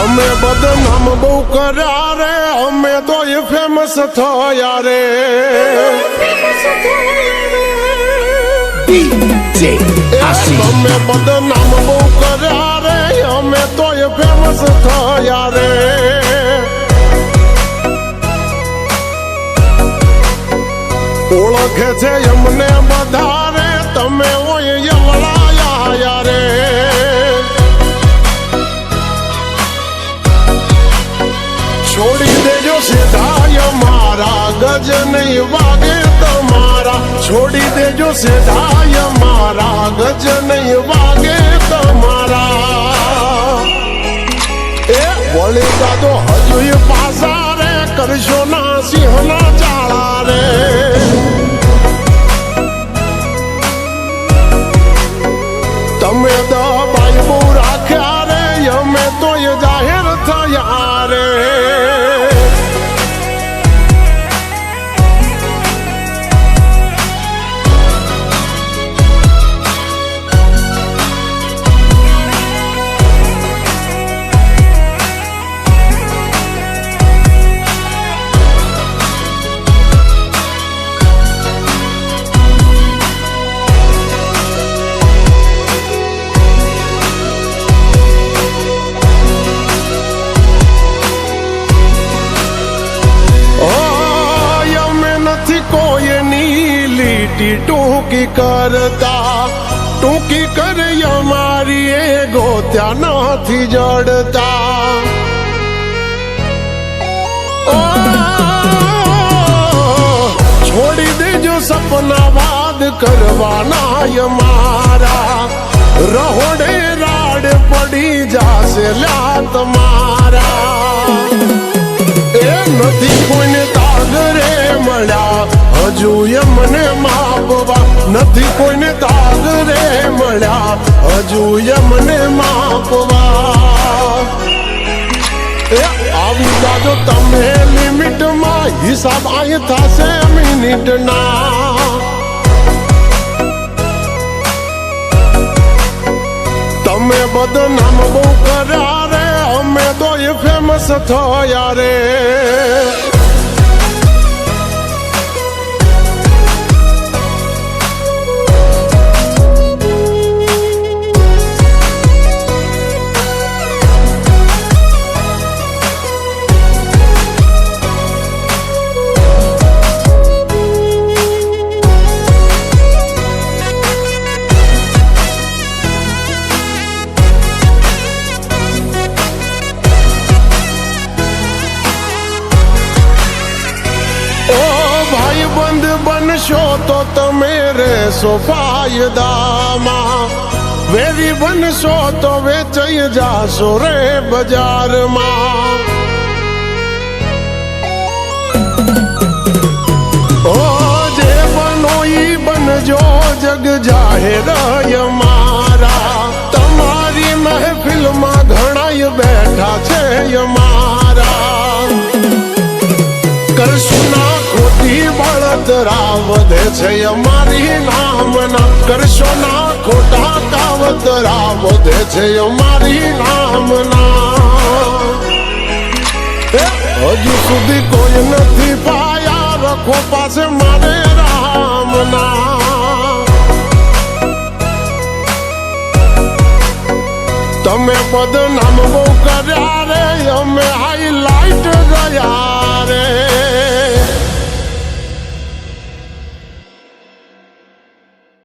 તમે બદનામ બહુ કર્યા રે, અમે તો એ ફેમસ થયા રે. તમે બદનામ બહુ કર્યા રે, અમે તો એ ફેમસ થયા રે. ઓળખે છે એમને બધા રે, તમે ઓય યવળાયા રે. છોડી દેજો સીધાય મારા, ગજ નહીં વાગે તમારા. છોડી દેજો સીધાય મારા, ગજ નહીં વાગે તમારા. એ વળી દાદો હજુ પાસા રે, કરશો ના સિંહના ચાળા રે. તમે દબાઈ બહુ રાખ્યા રે, અમે તો એ જાહેર થયા રે. ટૂંકી કરતા ટૂંકી કરી અમારી એગો ત્યાં નથી જડતા. છોડી દેજો સપના વાદ કરવાના અમારા, રહોડે રાડ પડી જાશે લ્યા તમારા. એ નથી કોઈને તાગ રે મળ્યા, હજુ એમને માપવા નથી કોઈને તાગ રે મળ્યા, હજુ એમને માપવા. એ આવી જાજો તમે લિમિટમાં, હિસાબ અહીં થશે મિનિટના. તમે બદનામ બહુ કર્યા રે, અમે તો એ ફેમસ થયા રે. બનશો તો તમે રહેશો ફાયદામાં, વેરી બનશો તો વેચાઈ જાશો રે બજારમાં. ઓ જે બનો ઈ બનજો, જગ જાહેર અમારા. તમારી મહેફિલમાં ઘણાય બેઠા છે અમારા. કરશું ના ખોટી બળતરા, વધે છે અમારી નામના. કરશો ના ખોટા કાવતરા, વધે છે અમારી નામના. હજુ સુધી કોઈ નથી પાયા, રખો પાસે મારે રામના. તમે બદનામ બહુ કર્યા રે, અમે હાઈલાઇટ ગયા રે.